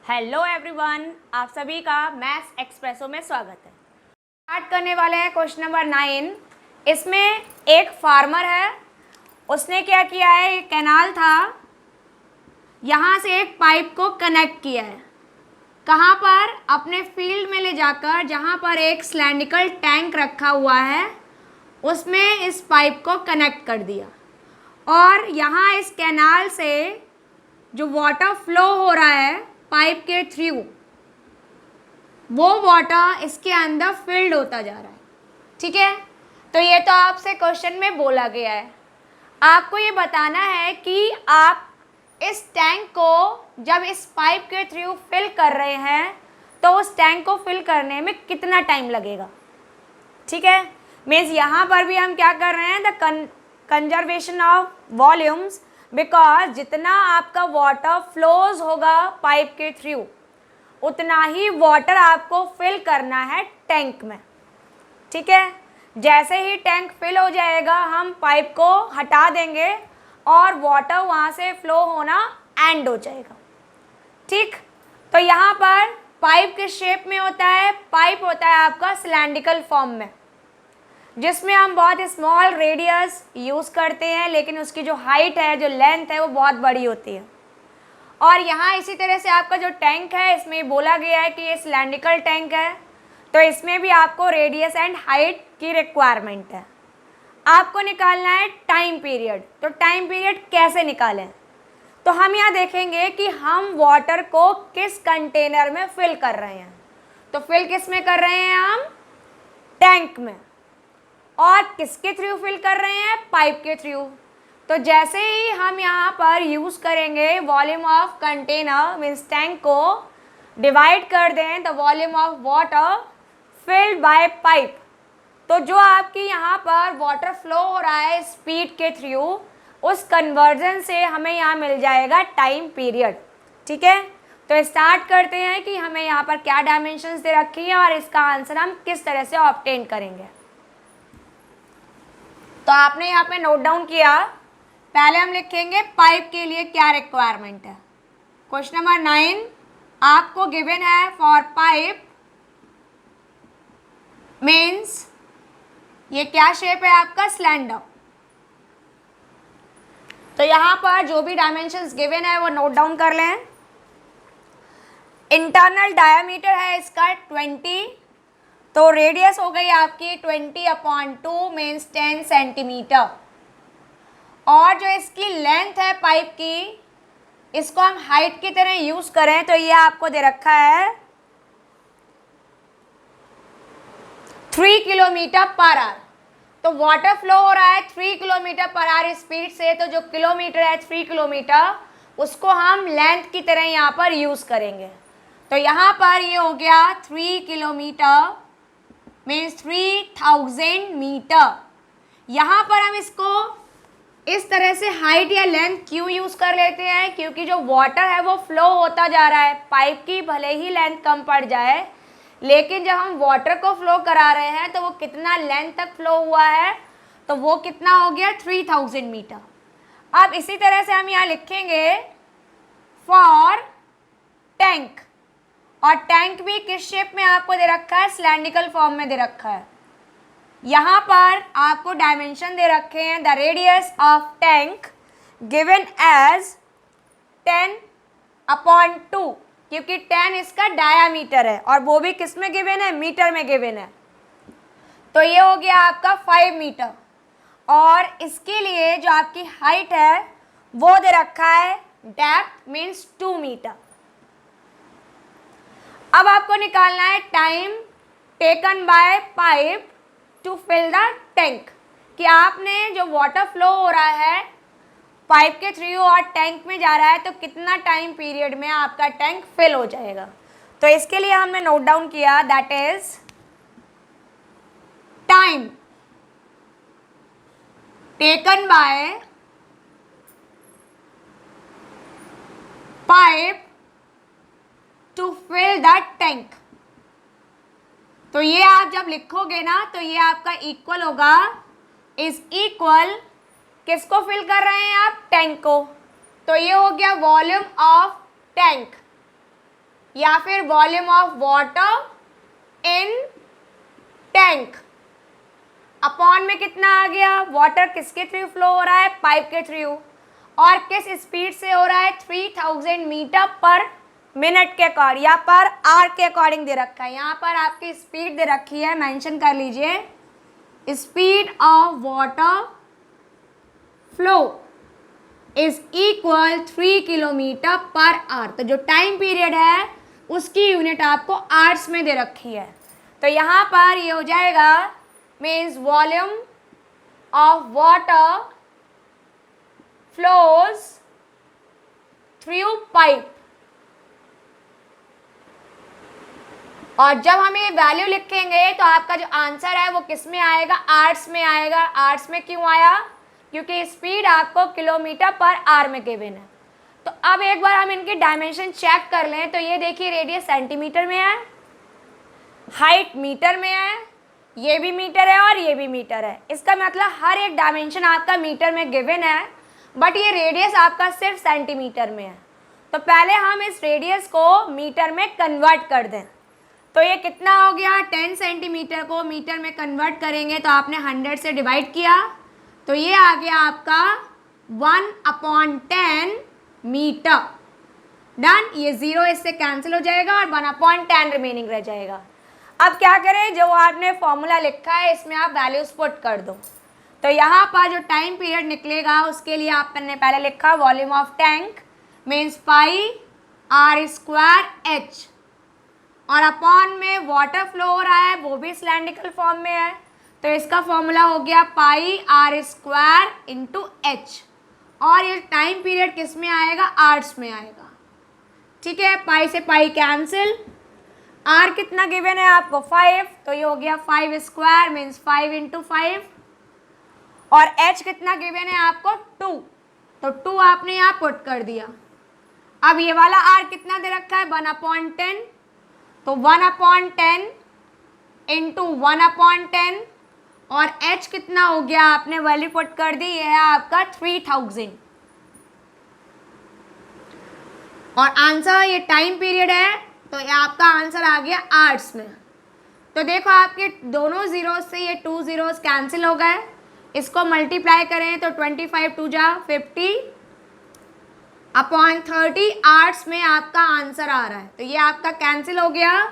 Hello everyone, आप सभी का मैथ्स एक्सप्रेसो में स्वागत है। स्टार्ट करने वाले हैं क्वेश्चन नंबर 9। इसमें एक फार्मर है, उसने क्या किया है, एक कैनाल था, यहाँ से एक पाइप को कनेक्ट किया है। कहाँ पर? अपने फील्ड में ले जाकर, जहाँ पर एक सिलेंड्रिकल टैंक रखा हुआ है उसमें इस पाइप को कनेक्ट कर दिया। और यहाँ इस कैनाल से जो वाटर फ्लो हो रहा है पाइप के थ्रू, वो वाटर इसके अंदर फिल्ड होता जा रहा है। ठीक है, तो ये तो आपसे क्वेश्चन में बोला गया है। आपको ये बताना है कि आप इस टैंक को जब इस पाइप के थ्रू फिल कर रहे हैं तो उस टैंक को फिल करने में कितना टाइम लगेगा। ठीक है, मीन्स यहाँ पर भी हम क्या कर रहे हैं, the conservation of volumes, because जितना आपका वाटर फ्लोज होगा पाइप के थ्रू उतना ही वाटर आपको फिल करना है टैंक में। ठीक है, जैसे ही टैंक फिल हो जाएगा हम पाइप को हटा देंगे और वाटर वहाँ से फ्लो होना एंड हो जाएगा। ठीक, तो यहाँ पर पाइप किस शेप में होता है? पाइप होता है आपका सिलेंड्रिकल फॉर्म में, जिसमें हम बहुत स्मॉल रेडियस यूज़ करते हैं, लेकिन उसकी जो हाइट है, जो लेंथ है, वो बहुत बड़ी होती है। और यहाँ इसी तरह से आपका जो टैंक है, इसमें बोला गया है कि ये सिलेंड्रिकल टैंक है, तो इसमें भी आपको रेडियस एंड हाइट की रिक्वायरमेंट है। आपको निकालना है टाइम पीरियड। तो टाइम पीरियड कैसे निकालें? तो हम यहाँ देखेंगे कि हम वाटर को किस कंटेनर में फिल कर रहे हैं। तो फिल किस में कर रहे हैं? हम टैंक में। और किसके थ्रू फिल कर रहे हैं? पाइप के थ्रू। तो जैसे ही हम यहाँ पर यूज़ करेंगे volume of container means tank को डिवाइड कर दें the volume of water filled by pipe, तो जो आपकी यहाँ पर वाटर फ्लो हो रहा है स्पीड के थ्रू, उस कन्वर्जन से हमें यहाँ मिल जाएगा टाइम पीरियड। ठीक है, तो स्टार्ट करते हैं कि हमें यहाँ पर क्या डायमेंशंस दे रखी है और इसका आंसर हम किस तरह से ऑब्टेन करेंगे। तो आपने यहाँ पे नोट डाउन किया। पहले हम लिखेंगे पाइप के लिए क्या रिक्वायरमेंट है। क्वेश्चन नंबर 9 आपको गिवन है फॉर पाइप मीन्स ये क्या शेप है आपका? सिलेंडर। तो यहाँ पर जो भी डायमेंशंस गिवन है वो नोट डाउन कर लें। इंटरनल डायामीटर है इसका 20, तो रेडियस हो गई आपकी 20/2 मीन्स 10 सेंटीमीटर। और जो इसकी लेंथ है पाइप की, इसको हम हाइट की तरह यूज़ करें तो ये आपको दे रखा है 3 किलोमीटर पर आवर। तो वाटर फ्लो हो रहा है 3 किलोमीटर पर आवर स्पीड से, तो जो किलोमीटर है 3 किलोमीटर, उसको हम लेंथ की तरह यहाँ पर यूज़ करेंगे। तो यहाँ पर ये हो गया 3 किलोमीटर मीन्स 3000 मीटर। यहाँ पर हम इसको इस तरह से हाइट या लेंथ क्यों यूज़ कर लेते हैं? क्योंकि जो वाटर है वो फ्लो होता जा रहा है, पाइप की भले ही लेंथ कम पड़ जाए, लेकिन जब हम वाटर को फ्लो करा रहे हैं तो वो कितना लेंथ तक फ्लो हुआ है, तो वो कितना हो गया 3000 मीटर। अब इसी तरह से हम यहाँ लिखेंगे फॉर टैंक, और टैंक भी किस शेप में आपको दे रखा है? सिलेंड्रिकल फॉर्म में दे रखा है। यहाँ पर आपको डायमेंशन दे रखे हैं the radius of tank given as 10/2, क्योंकि 10 इसका डायामीटर है और वो भी किस में गिवन है? मीटर में गिवन है। तो ये हो गया आपका 5 मीटर। और इसके लिए जो आपकी हाइट है वो दे रखा है डेप्थ मीन्स 2 मीटर। अब आपको निकालना है time taken by pipe to fill the tank, कि आपने जो वाटर फ्लो हो रहा है पाइप के थ्रू और टैंक में जा रहा है तो कितना टाइम पीरियड में आपका टैंक फिल हो जाएगा। तो इसके लिए हमने नोट डाउन किया that is time taken by pipe to fill the tank. तो ये आप जब लिखोगे ना तो ये आपका इक्वल होगा, इज इक्वल किसको फिल कर रहे हैं आप? टैंक को। तो ये हो गया वॉल्यूम ऑफ टैंक या फिर volume of water in tank upon में कितना आ गया, वाटर किसके थ्रू फ्लो हो रहा है, पाइप के थ्रू, और किस स्पीड से हो रहा है, 3000 मीटर पर मिनट के अकॉर्डिंग या पर आवर के अकॉर्डिंग दे रखा है। यहाँ पर आपकी स्पीड दे रखी है, मेंशन कर लीजिए, speed of water flow is equal 3 kilometre per hour. तो जो टाइम पीरियड है उसकी यूनिट आपको आवर्स में दे रखी है। तो यहाँ पर ये हो जाएगा means volume of water flows through pipe, और जब हम ये वैल्यू लिखेंगे तो आपका जो आंसर है वो किस में आएगा, आवर्स में आएगा। आवर्स में क्यों आया, क्योंकि स्पीड आपको किलोमीटर पर आवर में गिवन है। तो अब एक बार हम इनके डायमेंशन चेक कर लें। तो ये देखिए रेडियस सेंटीमीटर में है, हाइट मीटर में है, ये भी मीटर है और ये भी मीटर है। इसका मतलब हर एक डायमेंशन आपका मीटर में गिवन है, बट ये रेडियस आपका सिर्फ सेंटीमीटर में है। तो पहले हम इस रेडियस को मीटर में कन्वर्ट कर दें। तो ये कितना हो गया, 10 सेंटीमीटर को मीटर में कन्वर्ट करेंगे तो आपने 100 से डिवाइड किया, तो ये आ गया आपका 1/10 मीटर। डन, ये 0 इससे कैंसिल हो जाएगा और 1/10 रिमेनिंग रह जाएगा। अब क्या करें, जो आपने फॉर्मूला लिखा है इसमें आप वैल्यूज पुट कर दो। तो यहाँ पर जो टाइम पीरियड निकलेगा उसके लिए आपने पहले लिखा volume of tank means pi r square h, और अपॉन में वाटर फ्लो हो रहा है वो भी सिलेंड्रिकल फॉर्म में है, तो इसका फॉर्मूला हो गया पाई आर स्क्वायर इंटू एच, और ये टाइम पीरियड किस में आएगा, आवर्स में आएगा। ठीक है, पाई से पाई कैंसिल, आर कितना गिवन है आपको 5, तो ये हो गया 5 स्क्वायर मीन्स 5 इंटू 5, और एच कितना गिवन है आपको 2, तो 2 आपने यहाँ पुट कर दिया। अब ये वाला आर कितना दे रखा है 1/10, तो 1/10 इंटू 1/10, और h कितना हो गया आपने वैल्यू पुट कर दी, ये है आपका 3000, और आंसर ये टाइम पीरियड है, तो ये आपका आंसर आ गया आवर्स में। तो देखो आपके दोनों जीरोस से ये 2 जीरोस कैंसिल हो गए, इसको मल्टीप्लाई करें तो 25 2 जा 50/30 आवर्स में आपका आंसर आ रहा है। तो ये आपका कैंसिल हो गया,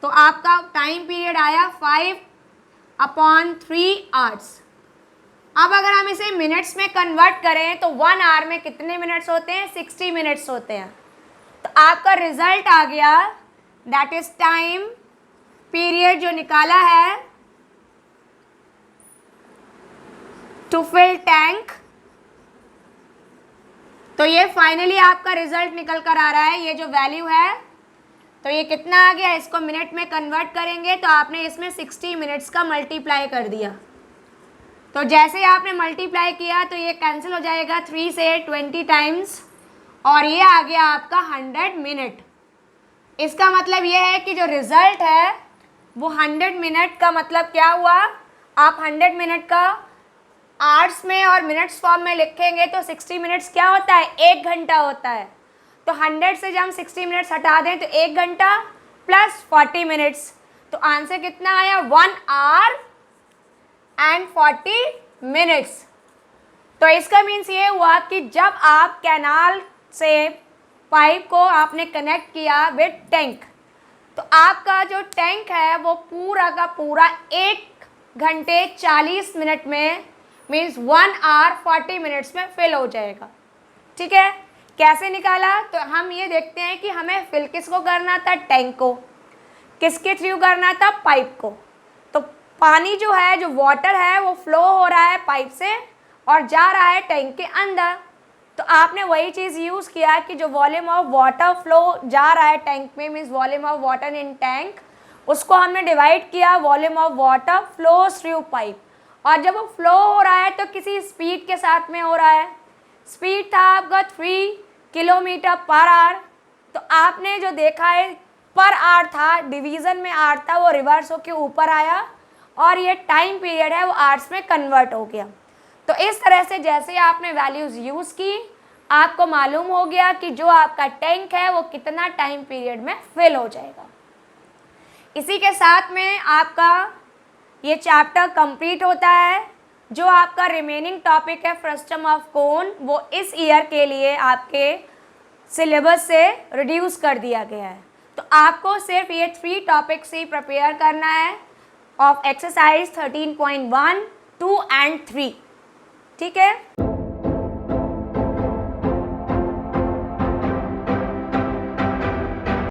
तो आपका टाइम पीरियड आया 5/3 आवर्स। अब अगर हम इसे मिनट्स में कन्वर्ट करें तो 1 आवर में कितने मिनट्स होते हैं, 60 मिनट्स होते हैं। तो आपका रिजल्ट आ गया, दैट इज टाइम पीरियड जो निकाला है टू फिल टैंक। तो ये फाइनली आपका रिजल्ट निकल कर आ रहा है, ये जो वैल्यू है तो ये कितना आ गया, इसको मिनट में कन्वर्ट करेंगे तो आपने इसमें 60 मिनट्स का मल्टीप्लाई कर दिया। तो जैसे आपने मल्टीप्लाई किया तो ये कैंसिल हो जाएगा 3 से 20 टाइम्स, और ये आ गया आपका 100 मिनट। इसका मतलब ये है कि जो रिज़ल्ट है वो 100 मिनट का मतलब क्या हुआ, आप 100 मिनट का आवर्स में और मिनट्स फॉर्म में लिखेंगे तो 60 मिनट्स क्या होता है, 1 घंटा होता है। तो 100 से जब हम 60 मिनट्स हटा दें तो 1 घंटा प्लस 40 मिनट्स, तो आंसर कितना आया 1 आवर एंड 40 मिनट्स। तो इसका मीन्स ये हुआ कि जब आप कैनाल से पाइप को आपने कनेक्ट किया विद टैंक, तो आपका जो टैंक है वो पूरा का पूरा 1 घंटे 40 मिनट में मीन्स 1 आवर 40 मिनट्स में फिल हो जाएगा। ठीक है, कैसे निकाला, तो हम ये देखते हैं कि हमें फिल किसको करना था, टैंक को, किसके थ्रू करना था, पाइप को। तो पानी जो है, जो वाटर है वो फ्लो हो रहा है पाइप से और जा रहा है टैंक के अंदर। तो आपने वही चीज़ यूज़ किया कि जो वॉल्यूम ऑफ वाटर फ्लो जा रहा है टैंक में means volume of water in tank, उसको हमने डिवाइड किया volume of water flow through pipe. और जब वो फ्लो हो रहा है तो किसी स्पीड के साथ में हो रहा है, स्पीड था आपका 3 किलोमीटर पर आवर। तो आपने जो देखा है पर आवर था, डिवीज़न में आवर था, वो रिवर्स होके ऊपर आया और ये टाइम पीरियड है वो आवर्स में कन्वर्ट हो गया। तो इस तरह से जैसे आपने वैल्यूज़ यूज़ की आपको मालूम हो गया कि जो आपका टैंक है वो कितना टाइम पीरियड में फिल हो जाएगा। इसी के साथ में आपका ये चैप्टर कंप्लीट होता है। जो आपका रिमेनिंग टॉपिक है फ्रस्टम ऑफ कोन, वो इस ईयर के लिए आपके सिलेबस से रिड्यूस कर दिया गया है। तो आपको सिर्फ ये 3 टॉपिक्स ही प्रिपेयर करना है ऑफ एक्सरसाइज 13.1, 2 एंड 3। ठीक है।